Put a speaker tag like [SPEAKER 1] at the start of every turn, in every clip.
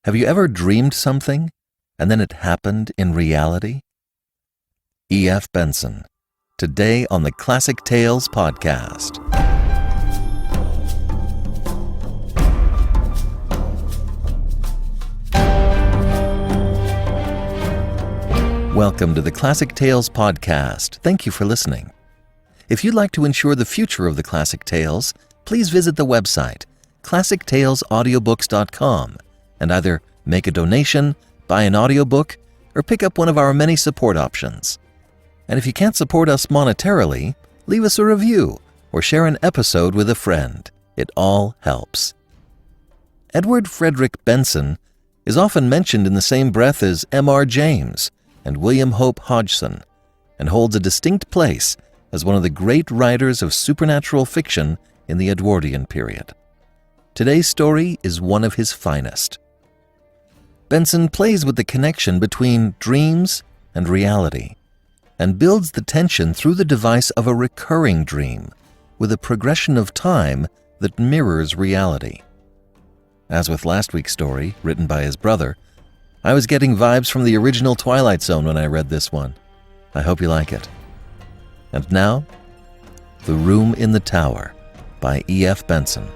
[SPEAKER 1] Have you ever dreamed something, and then it happened in reality? E.F. Benson, today on the Classic Tales podcast. Welcome to the Classic Tales podcast. Thank you for listening. If you'd like to ensure the future of the Classic Tales, please visit the website, classictalesaudiobooks.com, and either make a donation, buy an audiobook, or pick up one of our many support options. And if you can't support us monetarily, leave us a review or share an episode with a friend. It all helps. Edward Frederic Benson is often mentioned in the same breath as M.R. James and William Hope Hodgson, and holds a distinct place as one of the great writers of supernatural fiction in the Edwardian period. Today's story is one of his finest. Benson plays with the connection between dreams and reality, and builds the tension through the device of a recurring dream with a progression of time that mirrors reality. As with last week's story, written by his brother, I was getting vibes from the original Twilight Zone when I read this one. I hope you like it. And now, The Room in the Tower by E.F. Benson.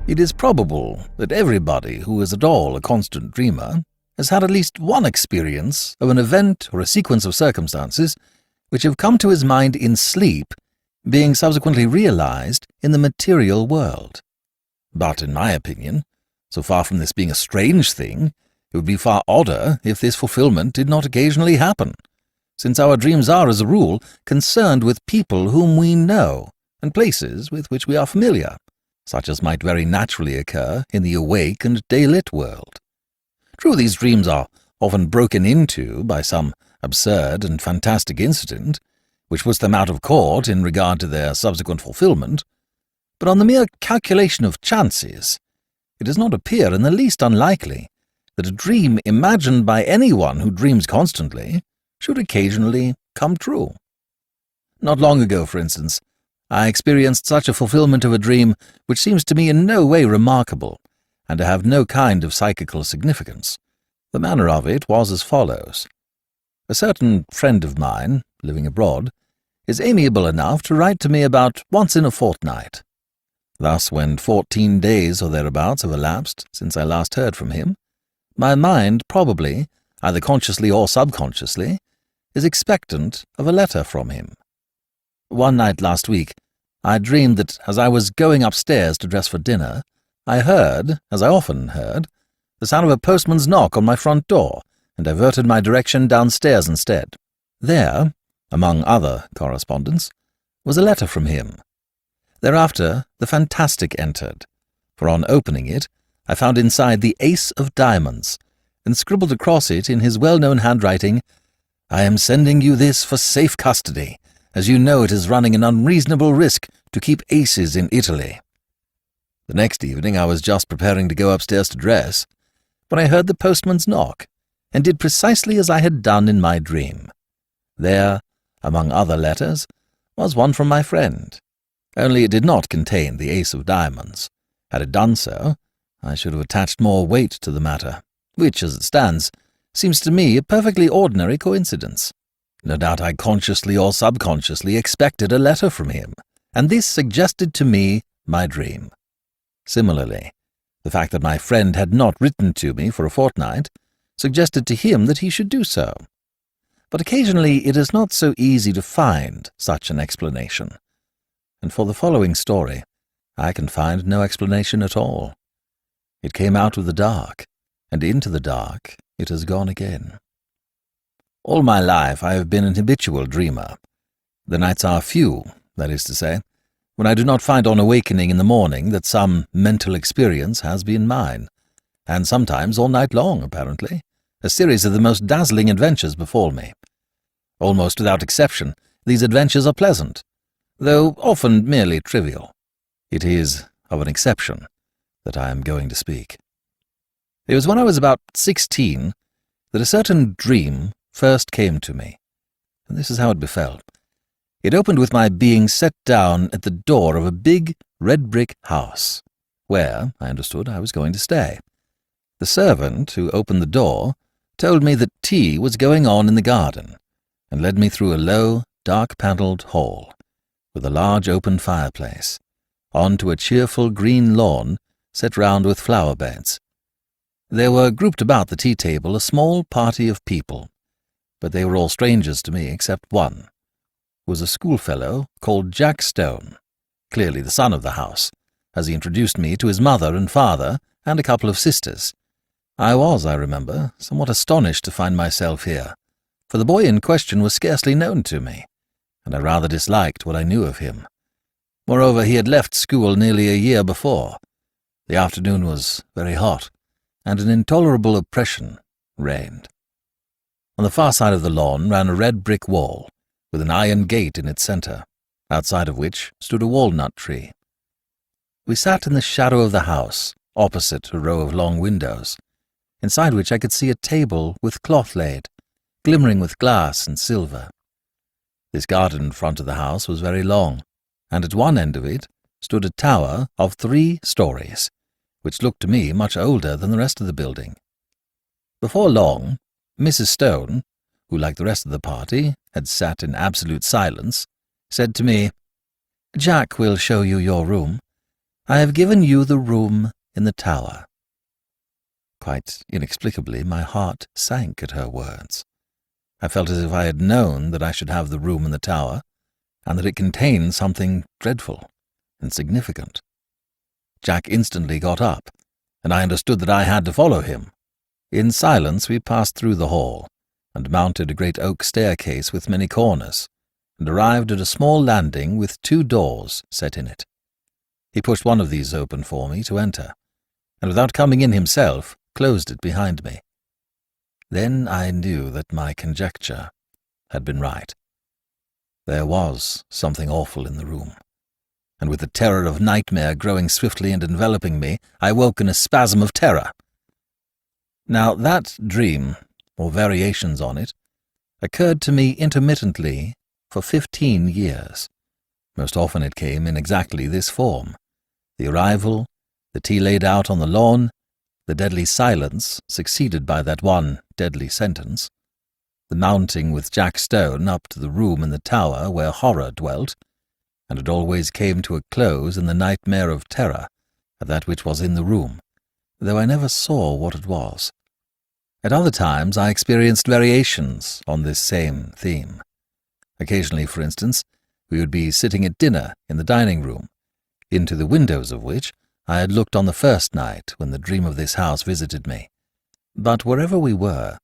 [SPEAKER 1] It is probable that everybody who is at all a constant dreamer has had at least one experience of an event or a sequence of circumstances which have come to his mind in sleep, being subsequently realized in the material world. But in my opinion, so far from this being a strange thing, it would be far odder if this fulfillment did not occasionally happen, since our dreams are, as a rule, concerned with people whom we know and places with which we are familiar, such as might very naturally occur in the awake and day-lit world. True, these dreams are often broken into by some absurd and fantastic incident, which puts them out of court in regard to their subsequent fulfillment, but on the mere calculation of chances, it does not appear in the least unlikely that a dream imagined by anyone who dreams constantly should occasionally come true. Not long ago, for instance, I experienced such a fulfillment of a dream which seems to me in no way remarkable, and to have no kind of psychical significance. The manner of it was as follows. A certain friend of mine, living abroad, is amiable enough to write to me about once in a fortnight. Thus, when 14 days or thereabouts have elapsed since I last heard from him, my mind probably, either consciously or subconsciously, is expectant of a letter from him. One night last week, I dreamed that as I was going upstairs to dress for dinner, I heard, as I often heard, the sound of a postman's knock on my front door, and diverted my direction downstairs instead. There, among other correspondence, was a letter from him. Thereafter, the fantastic entered, for on opening it, I found inside the ace of diamonds, and scribbled across it in his well-known handwriting, "I am sending you this for safe custody, as you know it is running an unreasonable risk to keep aces in Italy." The next evening I was just preparing to go upstairs to dress, when I heard the postman's knock, and did precisely as I had done in my dream. There, among other letters, was one from my friend, only it did not contain the ace of diamonds. Had it done so, I should have attached more weight to the matter, which, as it stands, seems to me a perfectly ordinary coincidence. No doubt I consciously or subconsciously expected a letter from him, and this suggested to me my dream. Similarly, the fact that my friend had not written to me for a fortnight suggested to him that he should do so. But occasionally it is not so easy to find such an explanation, and for the following story, I can find no explanation at all. It came out of the dark, and into the dark it has gone again. All my life I have been an habitual dreamer. The nights are few, that is to say, when I do not find on awakening in the morning that some mental experience has been mine, and sometimes all night long, apparently, a series of the most dazzling adventures befall me. Almost without exception, these adventures are pleasant, though often merely trivial. It is of an exception that I am going to speak. It was when I was about 16 that a certain dream first came to me, and this is how it befell. It opened with my being set down at the door of a big red-brick house, where, I understood, I was going to stay. The servant who opened the door told me that tea was going on in the garden, and led me through a low, dark-panelled hall, with a large open fireplace, on to a cheerful green lawn set round with flower beds. There were grouped about the tea-table a small party of people, but they were all strangers to me except one, who was a schoolfellow called Jack Stone, clearly the son of the house, as he introduced me to his mother and father and a couple of sisters. I was, I remember, somewhat astonished to find myself here, for the boy in question was scarcely known to me, and I rather disliked what I knew of him. Moreover, he had left school nearly a year before. The afternoon was very hot, and an intolerable oppression reigned. On the far side of the lawn ran a red brick wall, with an iron gate in its centre, outside of which stood a walnut tree. We sat in the shadow of the house, opposite a row of long windows, inside which I could see a table with cloth laid, glimmering with glass and silver. This garden in front of the house was very long, and at one end of it stood a tower of 3 stories, which looked to me much older than the rest of the building. Before long, Mrs. Stone, who, like the rest of the party, had sat in absolute silence, said to me, "Jack will show you your room. I have given you the room in the tower." Quite inexplicably, my heart sank at her words. I felt as if I had known that I should have the room in the tower, and that it contained something dreadful and significant. Jack instantly got up, and I understood that I had to follow him. In silence we passed through the hall, and mounted a great oak staircase with many corners, and arrived at a small landing with 2 doors set in it. He pushed one of these open for me to enter, and without coming in himself, closed it behind me. Then I knew that my conjecture had been right. There was something awful in the room, and with the terror of nightmare growing swiftly and enveloping me, I woke in a spasm of terror. Now that dream, or variations on it, occurred to me intermittently for 15 years. Most often it came in exactly this form: the arrival, the tea laid out on the lawn, the deadly silence succeeded by that one deadly sentence, the mounting with Jack Stone up to the room in the tower where horror dwelt, and it always came to a close in the nightmare of terror at that which was in the room, though I never saw what it was. At other times I experienced variations on this same theme. Occasionally, for instance, we would be sitting at dinner in the dining-room, into the windows of which I had looked on the first night when the dream of this house visited me. But wherever we were,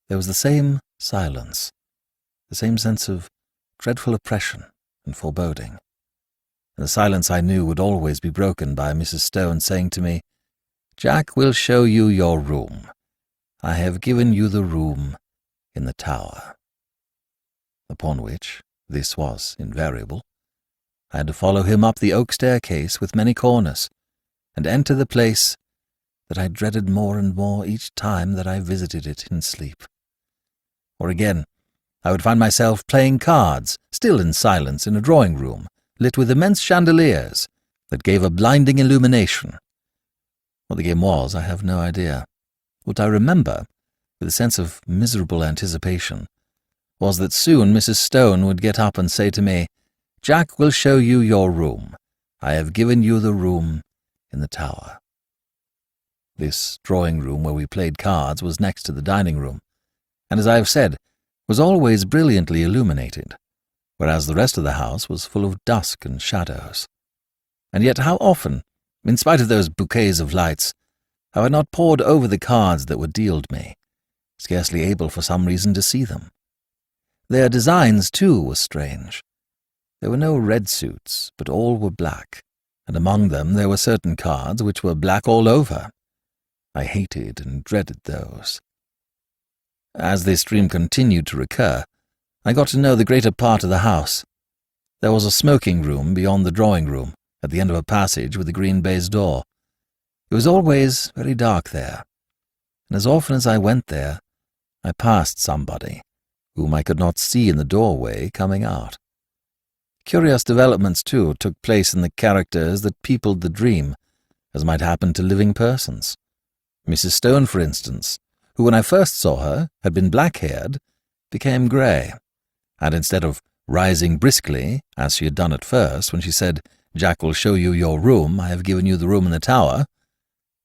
[SPEAKER 1] there was the same silence, the same sense of dreadful oppression and foreboding. And the silence I knew would always be broken by Mrs. Stone saying to me, "Jack will show you your room. I have given you the room in the tower." Upon which, this was invariable, I had to follow him up the oak staircase with many corners, and enter the place that I dreaded more and more each time that I visited it in sleep. Or again, I would find myself playing cards, still in silence, in a drawing-room, lit with immense chandeliers that gave a blinding illumination. What the game was, I have no idea. What I remember, with a sense of miserable anticipation, was that soon Mrs. Stone would get up and say to me, "Jack will show you your room. I have given you the room in the tower." This drawing-room where we played cards was next to the dining-room, and as I have said, was always brilliantly illuminated, whereas the rest of the house was full of dusk and shadows. And yet how often, in spite of those bouquets of lights, have I not pored over the cards that were dealt me, scarcely able for some reason to see them. Their designs, too, were strange. There were no red suits, but all were black, and among them there were certain cards which were black all over. I hated and dreaded those. As this dream continued to recur, I got to know the greater part of the house. There was a smoking-room beyond the drawing-room, at the end of a passage with a green baize door. It was always very dark there, and as often as I went there, I passed somebody, whom I could not see in the doorway, coming out. Curious developments, too, took place in the characters that peopled the dream, as might happen to living persons. Mrs. Stone, for instance, who when I first saw her had been black-haired, became grey, and instead of rising briskly, as she had done at first when she said, "Jack will show you your room, I have given you the room in the tower,"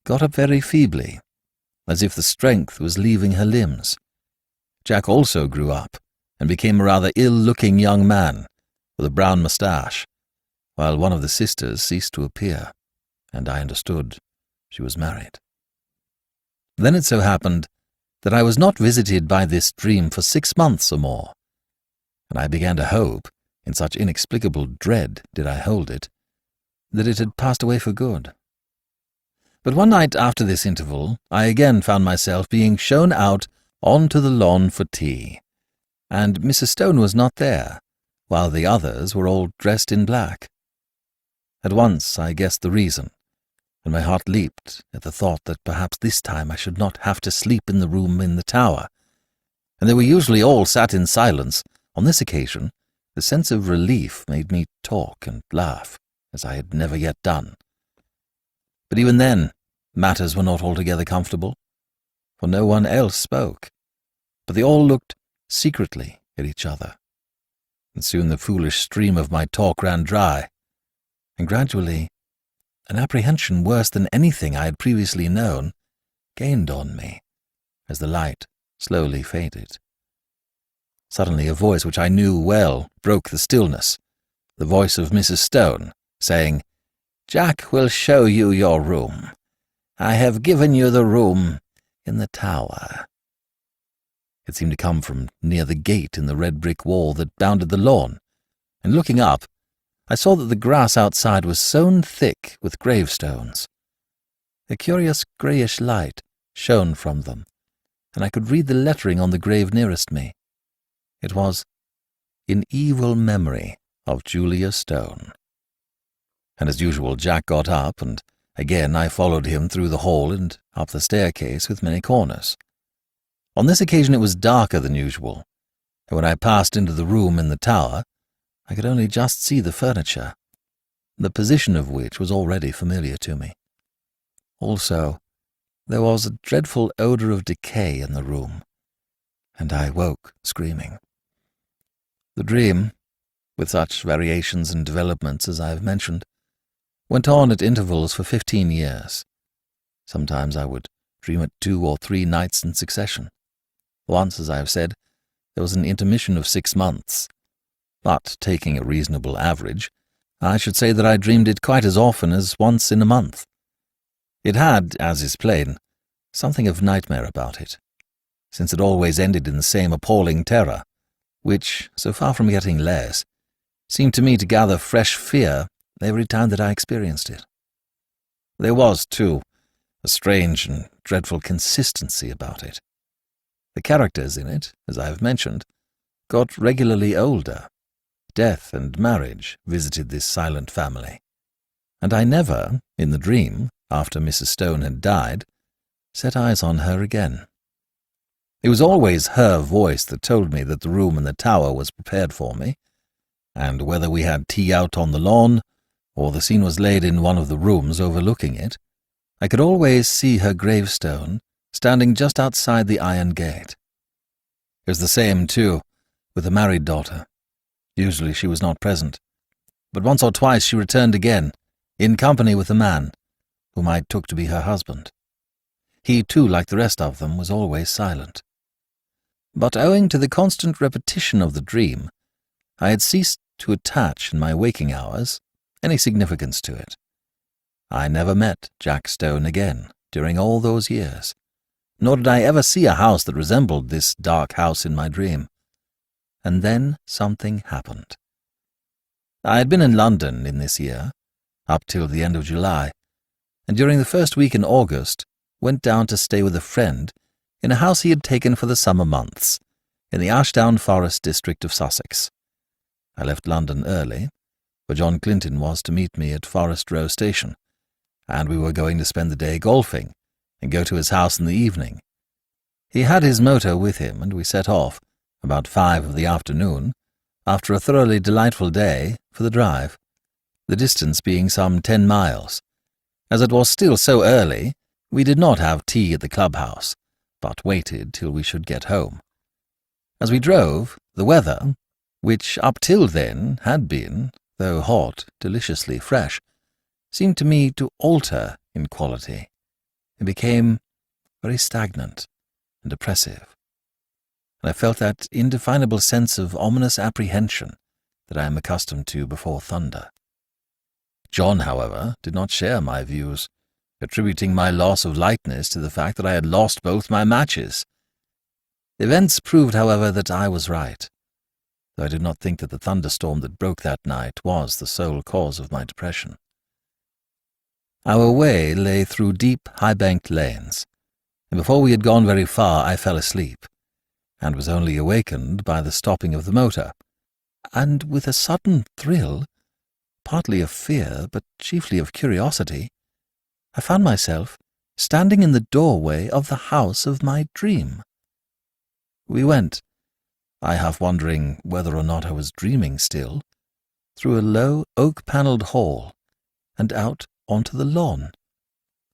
[SPEAKER 1] got up very feebly, as if the strength was leaving her limbs. Jack also grew up, and became a rather ill-looking young man, with a brown moustache, while one of the sisters ceased to appear, and I understood she was married. Then it so happened that I was not visited by this dream for 6 months or more, and I began to hope, in such inexplicable dread did I hold it, that it had passed away for good. But one night after this interval, I again found myself being shown out onto the lawn for tea, and Mrs. Stone was not there, while the others were all dressed in black. At once I guessed the reason, and my heart leaped at the thought that perhaps this time I should not have to sleep in the room in the tower, and they were usually all sat in silence. On this occasion, the sense of relief made me talk and laugh, as I had never yet done. But even then, matters were not altogether comfortable, for no one else spoke, but they all looked secretly at each other, and soon the foolish stream of my talk ran dry, and gradually an apprehension worse than anything I had previously known gained on me as the light slowly faded. Suddenly a voice which I knew well broke the stillness, the voice of Mrs. Stone, saying, "Jack will show you your room. I have given you the room in the tower." It seemed to come from near the gate in the red brick wall that bounded the lawn, and looking up, I saw that the grass outside was sown thick with gravestones. A curious greyish light shone from them, and I could read the lettering on the grave nearest me. It was, "In evil memory of Julia Stone." And as usual, Jack got up, and again I followed him through the hall and up the staircase with many corners. On this occasion it was darker than usual, and when I passed into the room in the tower, I could only just see the furniture, the position of which was already familiar to me. Also, there was a dreadful odour of decay in the room, and I woke screaming. The dream, with such variations and developments as I have mentioned, went on at intervals for 15 years. Sometimes I would dream it 2 or 3 nights in succession. Once, as I have said, there was an intermission of 6 months. But, taking a reasonable average, I should say that I dreamed it quite as often as once in a month. It had, as is plain, something of nightmare about it, since it always ended in the same appalling terror, which, so far from getting less, seemed to me to gather fresh fear every time that I experienced it. There was, too, a strange and dreadful consistency about it. The characters in it, as I have mentioned, got regularly older. Death and marriage visited this silent family, and I never, in the dream, after Mrs. Stone had died, set eyes on her again. It was always her voice that told me that the room in the tower was prepared for me, and whether we had tea out on the lawn, or the scene was laid in one of the rooms overlooking it, I could always see her gravestone standing just outside the iron gate. It was the same, too, with the married daughter. Usually she was not present, but once or twice she returned again, in company with a man, whom I took to be her husband. He, too, like the rest of them, was always silent. But owing to the constant repetition of the dream, I had ceased to attach in my waking hours any significance to it. I never met Jack Stone again during all those years, nor did I ever see a house that resembled this dark house in my dream. And then something happened. I had been in London in this year, up till the end of July, and during the first week in August went down to stay with a friend in a house he had taken for the summer months, in the Ashdown Forest district of Sussex. I left London early, for John Clinton was to meet me at Forest Row Station, and we were going to spend the day golfing and go to his house in the evening. He had his motor with him, and we set off, about 5 of the afternoon, after a thoroughly delightful day, for the drive, the distance being some 10 miles. As it was still so early, we did not have tea at the clubhouse, but waited till we should get home. As we drove, the weather, which up till then had been, though hot, deliciously fresh, seemed to me to alter in quality. It became very stagnant and oppressive, and I felt that indefinable sense of ominous apprehension that I am accustomed to before thunder. John, however, did not share my views, attributing my loss of lightness to the fact that I had lost both my matches. Events proved, however, that I was right, though I did not think that the thunderstorm that broke that night was the sole cause of my depression. Our way lay through deep, high-banked lanes, and before we had gone very far I fell asleep, and was only awakened by the stopping of the motor, and with a sudden thrill, partly of fear, but chiefly of curiosity, I found myself standing in the doorway of the house of my dream. We went, I half wondering whether or not I was dreaming still, through a low oak-panelled hall, and out onto the lawn,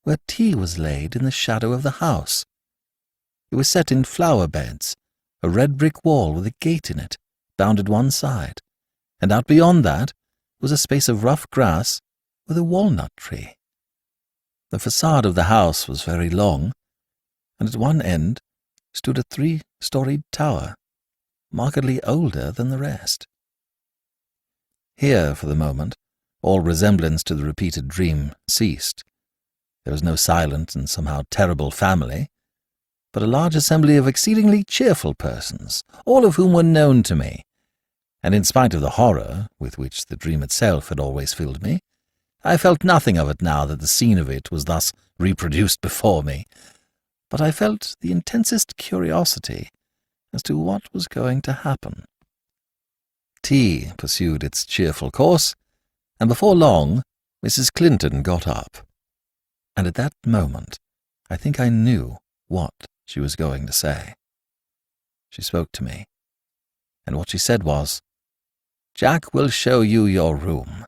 [SPEAKER 1] where tea was laid in the shadow of the house. It was set in flower beds, a red brick wall with a gate in it, bounded one side, and out beyond that was a space of rough grass with a walnut tree. The facade of the house was very long, and at one end stood a 3-storied tower, markedly older than the rest. Here, for the moment, all resemblance to the repeated dream ceased. There was no silent and somehow terrible family, but a large assembly of exceedingly cheerful persons, all of whom were known to me, and in spite of the horror with which the dream itself had always filled me, I felt nothing of it now that the scene of it was thus reproduced before me, but I felt the intensest curiosity as to what was going to happen. Tea pursued its cheerful course, and before long Mrs. Clinton got up, and at that moment I think I knew what she was going to say. She spoke to me, and what she said was, "Jack will show you your room.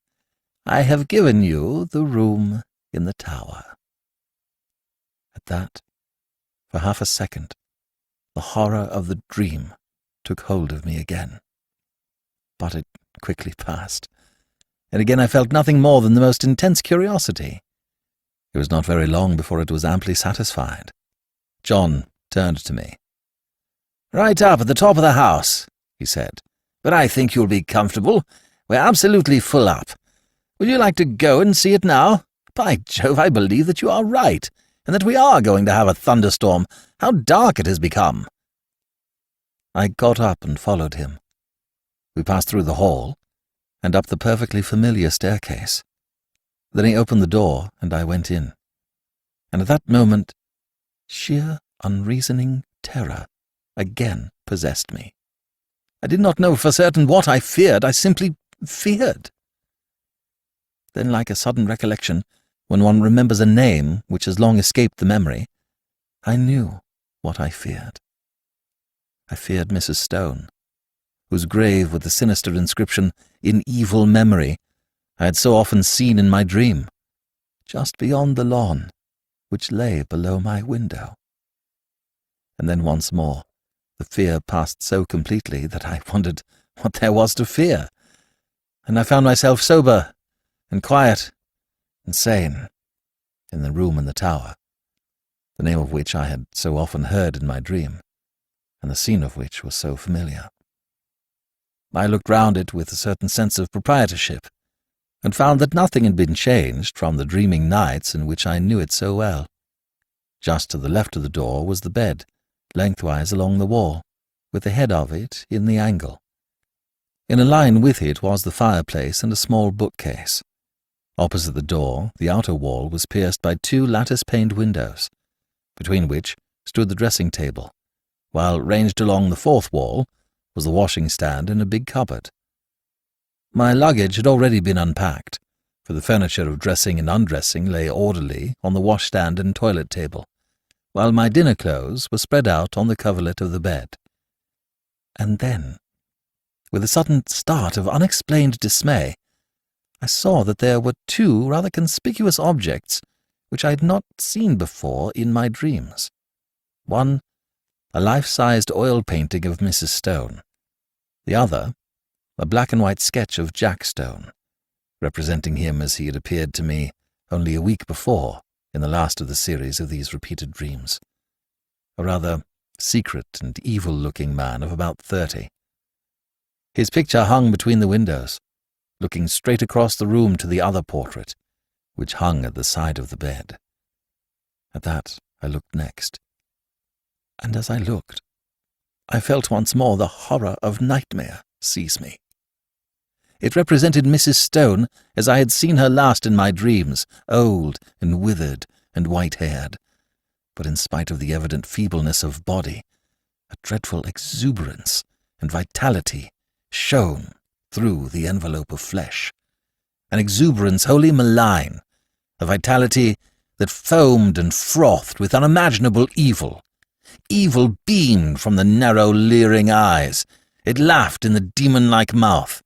[SPEAKER 1] I have given you the room in the tower." At that, for half a second, the horror of the dream took hold of me again. But it quickly passed, and again I felt nothing more than the most intense curiosity. It was not very long before it was amply satisfied. John turned to me. "Right up at the top of the house," he said, "but I think you'll be comfortable. We're absolutely full up. Would you like to go and see it now? By Jove, I believe that you are right, and that we are going to have a thunderstorm. How dark it has become." I got up and followed him. We passed through the hall, and up the perfectly familiar staircase. Then he opened the door, and I went in. And at that moment, sheer, unreasoning terror again possessed me. I did not know for certain what I feared. I simply feared. Then, like a sudden recollection, when one remembers a name which has long escaped the memory, I knew what I feared. I feared Mrs. Stone, whose grave with the sinister inscription, "In evil memory," I had so often seen in my dream, just beyond the lawn, which lay below my window. And then once more, the fear passed so completely that I wondered what there was to fear, and I found myself sober and quiet and sane in the room in the tower, the name of which I had so often heard in my dream, and the scene of which was so familiar. I looked round it with a certain sense of proprietorship, and found that nothing had been changed from the dreaming nights in which I knew it so well. Just to the left of the door was the bed, lengthwise along the wall, with the head of it in the angle. In a line with it was the fireplace and a small bookcase. Opposite the door, the outer wall was pierced by 2 lattice-paned windows, between which stood the dressing-table, while ranged along the 4th wall was the washing-stand and a big cupboard. My luggage had already been unpacked, for the furniture of dressing and undressing lay orderly on the washstand and toilet table, while my dinner clothes were spread out on the coverlet of the bed. And then, with a sudden start of unexplained dismay, I saw that there were two rather conspicuous objects which I had not seen before in my dreams. One, a life-sized oil painting of Mrs. Stone. The other, a black-and-white sketch of Jack Stone, representing him as he had appeared to me only a week before in the last of the series of these repeated dreams. A rather secret and evil-looking man of about 30. His picture hung between the windows, looking straight across the room to the other portrait, which hung at the side of the bed. At that I looked next. And as I looked, I felt once more the horror of nightmare seize me. It represented Mrs. Stone as I had seen her last in my dreams, old and withered and white-haired, but in spite of the evident feebleness of body, a dreadful exuberance and vitality shone through the envelope of flesh, an exuberance wholly malign, a vitality that foamed and frothed with unimaginable evil. Evil beamed from the narrow, leering eyes. It laughed in the demon-like mouth.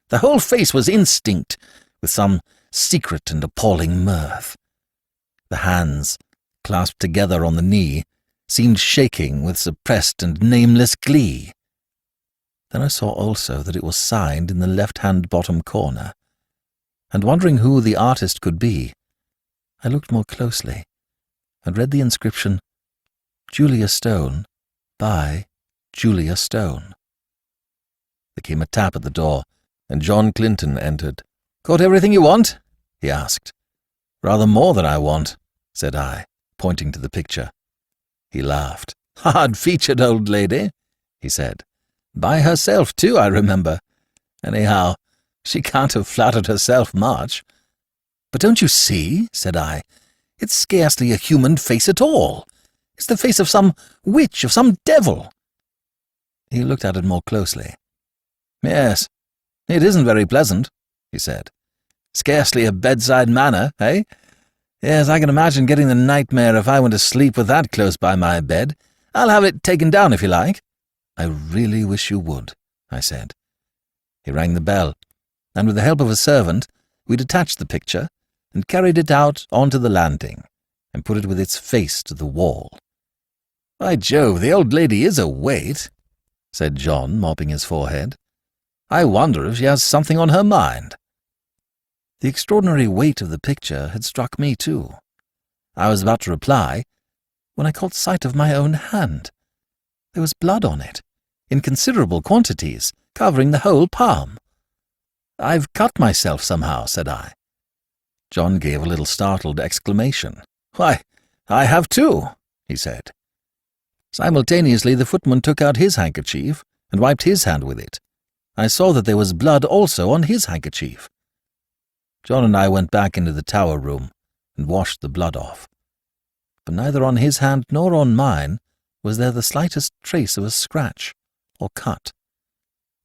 [SPEAKER 1] The whole face was instinct with some secret and appalling mirth. The hands, clasped together on the knee, seemed shaking with suppressed and nameless glee. Then I saw also that it was signed in the left-hand bottom corner, and wondering who the artist could be, I looked more closely and read the inscription, Julia Stone, by Julia Stone. There came a tap at the door, and John Clinton entered. "Got everything you want?" he asked. "Rather more than I want," said I, pointing to the picture. He laughed. "Hard-featured old lady," he said. "By herself, too, I remember. Anyhow, she can't have flattered herself much." "But don't you see," said I, "it's scarcely a human face at all. It's the face of some witch, of some devil." He looked at it more closely. "Yes, it isn't very pleasant," he said. "Scarcely a bedside manner, eh? Yes, I can imagine getting the nightmare if I went to sleep with that close by my bed. I'll have it taken down if you like." "I really wish you would," I said. He rang the bell, and with the help of a servant, we detached the picture and carried it out onto the landing and put it with its face to the wall. "By Jove, the old lady is a weight," said John, mopping his forehead. "I wonder if she has something on her mind." The extraordinary weight of the picture had struck me too. I was about to reply when I caught sight of my own hand. There was blood on it, in considerable quantities, covering the whole palm. "I've cut myself somehow," said I. John gave a little startled exclamation. "Why, I have too," he said. Simultaneously the footman took out his handkerchief and wiped his hand with it. I saw that there was blood also on his handkerchief. John and I went back into the tower room and washed the blood off. But neither on his hand nor on mine was there the slightest trace of a scratch or cut.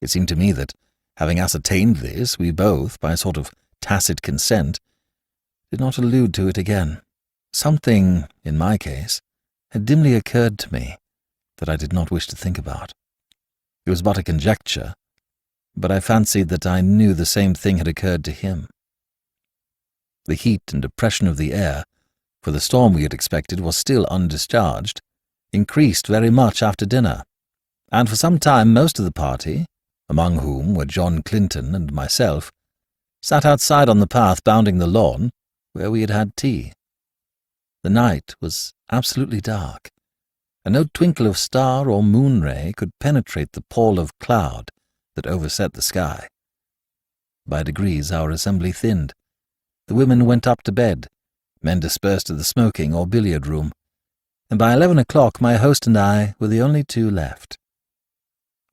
[SPEAKER 1] It seemed to me that, having ascertained this, we both, by a sort of tacit consent, did not allude to it again. Something, in my case, had dimly occurred to me that I did not wish to think about. It was but a conjecture, but I fancied that I knew the same thing had occurred to him. The heat and depression of the air, for the storm we had expected was still undischarged, increased very much after dinner, and for some time most of the party, among whom were John Clinton and myself, sat outside on the path bounding the lawn, where we had had tea. The night was absolutely dark, and no twinkle of star or moon ray could penetrate the pall of cloud that overset the sky. By degrees our assembly thinned. The women went up to bed, men dispersed to the smoking or billiard room, and by 11 o'clock my host and I were the only two left.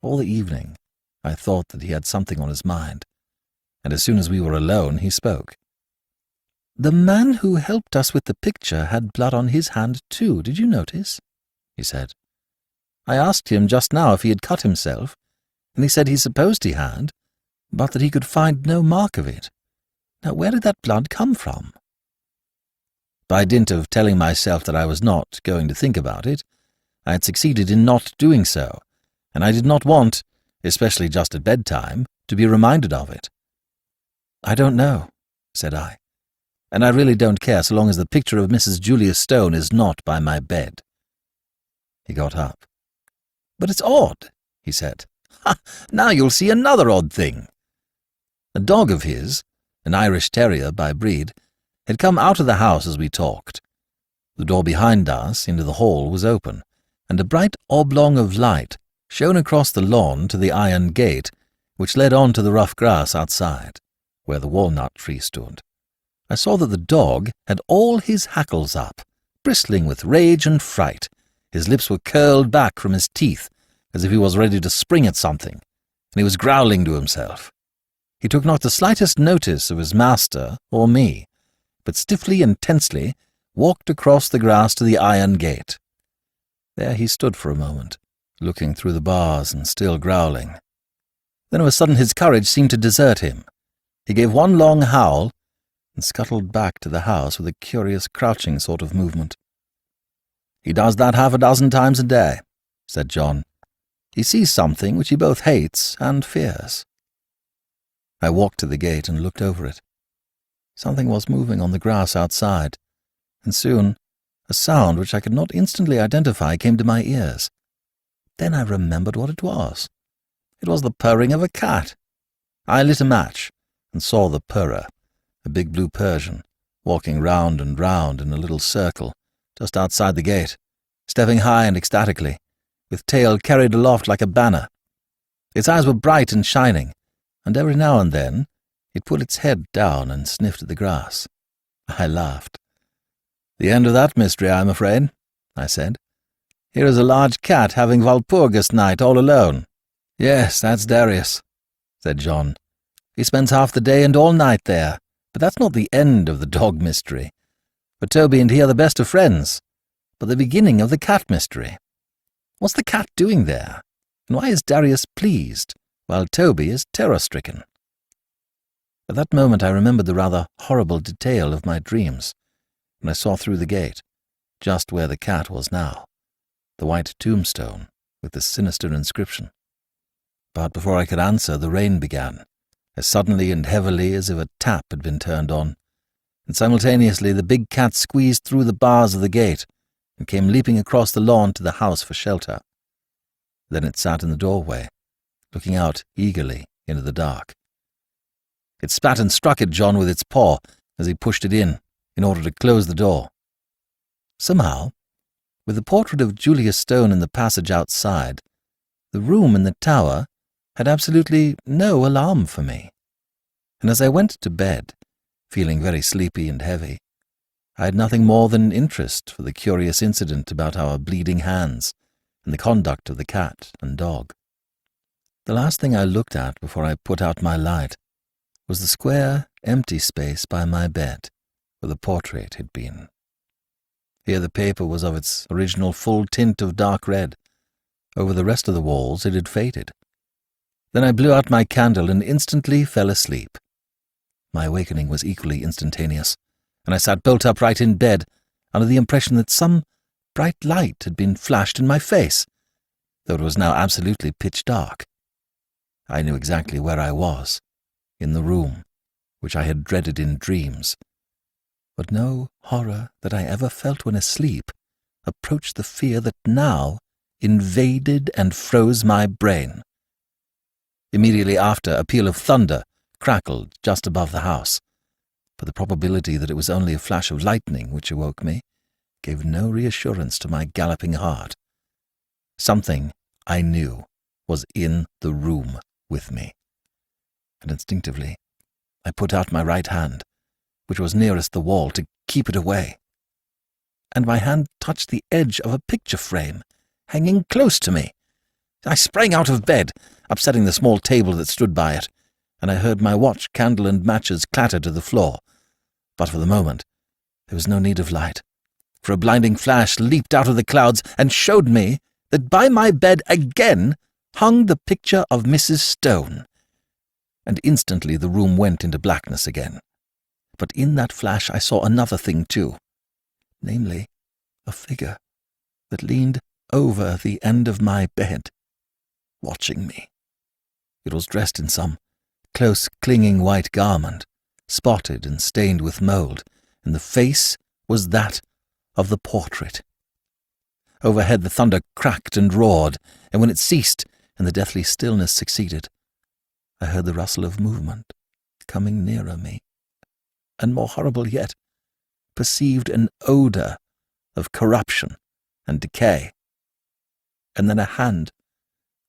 [SPEAKER 1] All the evening I thought that he had something on his mind, and as soon as we were alone he spoke. "The man who helped us with the picture had blood on his hand too, did you notice?" he said. "I asked him just now if he had cut himself, and he said he supposed he had, but that he could find no mark of it. Now where did that blood come from?" By dint of telling myself that I was not going to think about it, I had succeeded in not doing so, and I did not want, especially just at bedtime, to be reminded of it. "I don't know," said I, "and I really don't care so long as the picture of Mrs. Julia Stone is not by my bed." He got up. "But it's odd," he said. "Ha! Now you'll see another odd thing." A dog of his, an Irish terrier by breed, had come out of the house as we talked. The door behind us into the hall was open, and a bright oblong of light shone across the lawn to the iron gate which led on to the rough grass outside, where the walnut tree stood. I saw that the dog had all his hackles up, bristling with rage and fright. His lips were curled back from his teeth, as if he was ready to spring at something, and he was growling to himself. He took not the slightest notice of his master or me, but stiffly and tensely walked across the grass to the iron gate. There he stood for a moment, looking through the bars and still growling. Then of a sudden his courage seemed to desert him. He gave one long howl and scuttled back to the house with a curious crouching sort of movement. "He does that half a dozen times a day," said John. "He sees something which he both hates and fears." I walked to the gate and looked over it. Something was moving on the grass outside, and soon a sound which I could not instantly identify came to my ears. Then I remembered what it was. It was the purring of a cat. I lit a match and saw the purrer, a big blue Persian, walking round and round in a little circle just outside the gate, stepping high and ecstatically, with tail carried aloft like a banner. Its eyes were bright and shining, and every now and then it put its head down and sniffed at the grass. I laughed. "The end of that mystery, I'm afraid," I said. "Here is a large cat having Walpurgis night all alone." "Yes, that's Darius," said John. "He spends half the day and all night there, but that's not the end of the dog mystery. For Toby and he are the best of friends, but the beginning of the cat mystery. What's the cat doing there, and why is Darius pleased, while Toby is terror-stricken?" At that moment I remembered the rather horrible detail of my dreams, and I saw through the gate, just where the cat was now, the white tombstone with the sinister inscription. But before I could answer, the rain began, as suddenly and heavily as if a tap had been turned on, and simultaneously the big cat squeezed through the bars of the gate and came leaping across the lawn to the house for shelter. Then it sat in the doorway, looking out eagerly into the dark. It spat and struck at John with its paw as he pushed it in order to close the door. Somehow, with the portrait of Julia Stone in the passage outside, the room in the tower had absolutely no alarm for me, and as I went to bed, feeling very sleepy and heavy, I had nothing more than interest for the curious incident about our bleeding hands and the conduct of the cat and dog. The last thing I looked at before I put out my light was the square, empty space by my bed where the portrait had been. Here the paper was of its original full tint of dark red. Over the rest of the walls it had faded. Then I blew out my candle and instantly fell asleep. My awakening was equally instantaneous, and I sat bolt upright in bed under the impression that some bright light had been flashed in my face, though it was now absolutely pitch dark. I knew exactly where I was, in the room, which I had dreaded in dreams, but no horror that I ever felt when asleep approached the fear that now invaded and froze my brain. Immediately after, a peal of thunder crackled just above the house, but the probability that it was only a flash of lightning which awoke me gave no reassurance to my galloping heart. Something, I knew, was in the room with me, and instinctively I put out my right hand, which was nearest the wall, to keep it away, and my hand touched the edge of a picture frame hanging close to me. I sprang out of bed, upsetting the small table that stood by it, and I heard my watch, candle, and matches clatter to the floor. But for the moment there was no need of light, for a blinding flash leaped out of the clouds and showed me that by my bed again hung the picture of Mrs. Stone, and instantly the room went into blackness again. But in that flash I saw another thing too, namely, a figure that leaned over the end of my bed, watching me. It was dressed in some close clinging white garment, spotted and stained with mould, and the face was that of the portrait. Overhead the thunder cracked and roared, and when it ceased and the deathly stillness succeeded, I heard the rustle of movement coming nearer me, and more horrible yet, perceived an odour of corruption and decay. And then a hand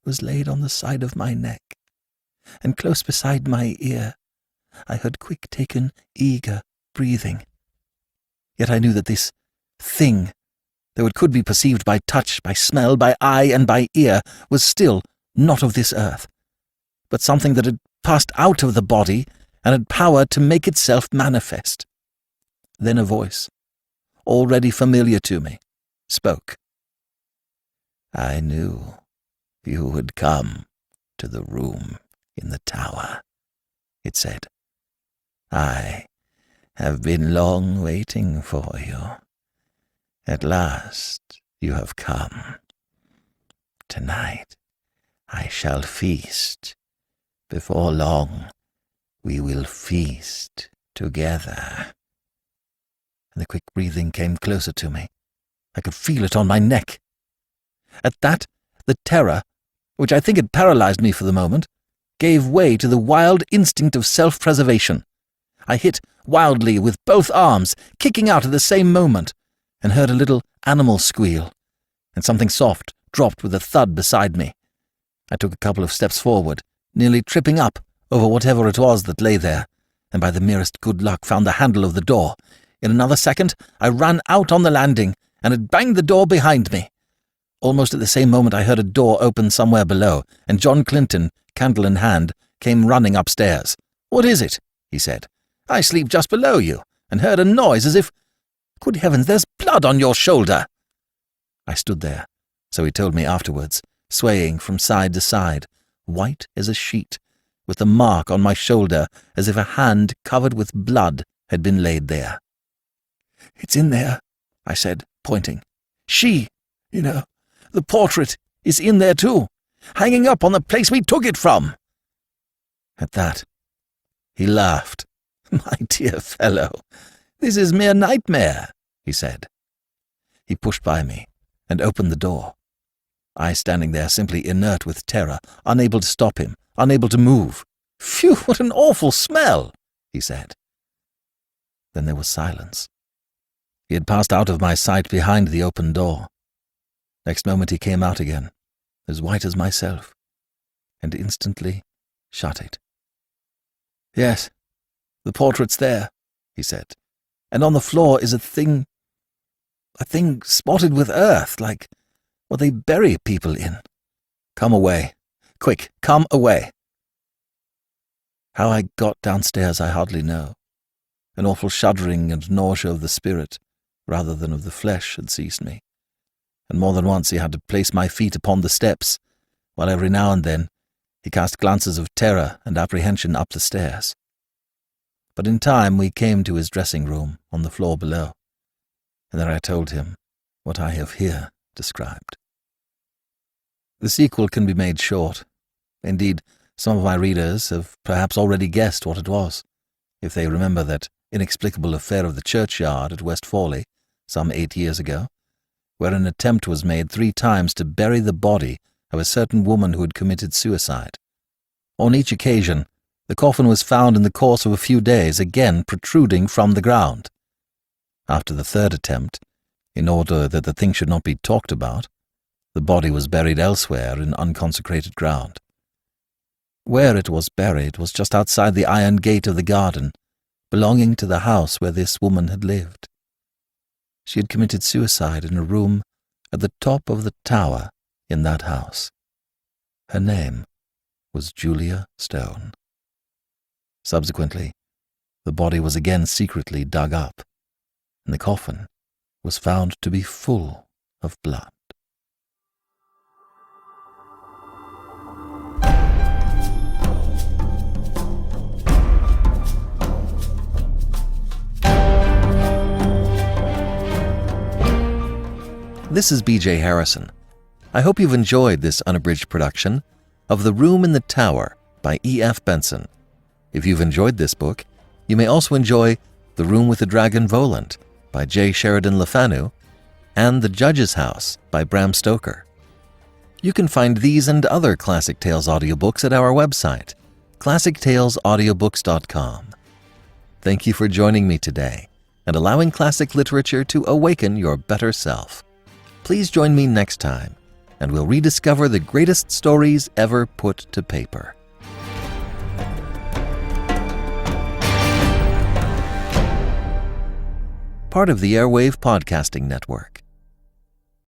[SPEAKER 1] was laid on the side of my neck, and close beside my ear I heard quick-taken, eager breathing. Yet I knew that this thing, though it could be perceived by touch, by smell, by eye, and by ear, was still not of this earth, but something that had passed out of the body and had power to make itself manifest. Then a voice, already familiar to me, spoke. "I knew you would come to the room in the tower," it said. "I have been long waiting for you. At last you have come. Tonight I shall feast. Before long we will feast together." And the quick breathing came closer to me. I could feel it on my neck. At that, the terror, which I think had paralyzed me for the moment, gave way to the wild instinct of self-preservation. I hit wildly with both arms, kicking out at the same moment, and heard a little animal squeal, and something soft dropped with a thud beside me. I took a couple of steps forward, nearly tripping up over whatever it was that lay there, and by the merest good luck found the handle of the door. In another second I ran out on the landing, and had banged the door behind me. Almost at the same moment I heard a door open somewhere below, and John Clinton, candle in hand, came running upstairs. "What is it?" he said. "I sleep just below you, and heard a noise as if— Good heavens, there's blood on your shoulder!" I stood there, so he told me afterwards, swaying from side to side, white as a sheet, with the mark on my shoulder as if a hand covered with blood had been laid there. "It's in there," I said, pointing. "She, the portrait, is in there too, hanging up on the place we took it from." At that, he laughed. "My dear fellow, this is mere nightmare," he said. He pushed by me and opened the door, I standing there simply inert with terror, unable to stop him, unable to move. "Phew, what an awful smell," he said. Then there was silence. He had passed out of my sight behind the open door. Next moment he came out again, as white as myself, and instantly shut it. "Yes, the portrait's there," he said, "and on the floor is a thing spotted with earth, like what they bury people in. Come away. Quick, come away." How I got downstairs I hardly know. An awful shuddering and nausea of the spirit, rather than of the flesh, had seized me, and more than once he had to place my feet upon the steps, while every now and then he cast glances of terror and apprehension up the stairs. But in time we came to his dressing-room on the floor below, and there I told him what I have here described. The sequel can be made short. Indeed, some of my readers have perhaps already guessed what it was, if they remember that inexplicable affair of the churchyard at West Fawley, some 8 years ago, where an attempt was made 3 times to bury the body of a certain woman who had committed suicide. On each occasion, the coffin was found in the course of a few days again protruding from the ground. After the 3rd attempt, in order that the thing should not be talked about, the body was buried elsewhere in unconsecrated ground. Where it was buried was just outside the iron gate of the garden, belonging to the house where this woman had lived. She had committed suicide in a room at the top of the tower in that house. Her name was Julia Stone. Subsequently, the body was again secretly dug up, and the coffin was found to be full of blood. This is B.J. Harrison. I hope you've enjoyed this unabridged production of The Room in the Tower by E.F. Benson. If you've enjoyed this book, you may also enjoy The Room with the Dragon Volant by J. Sheridan Le Fanu and The Judge's House by Bram Stoker. You can find these and other Classic Tales audiobooks at our website, classictalesaudiobooks.com. Thank you for joining me today and allowing classic literature to awaken your better self. Please join me next time, and we'll rediscover the greatest stories ever put to paper. Part of the Airwave Podcasting Network.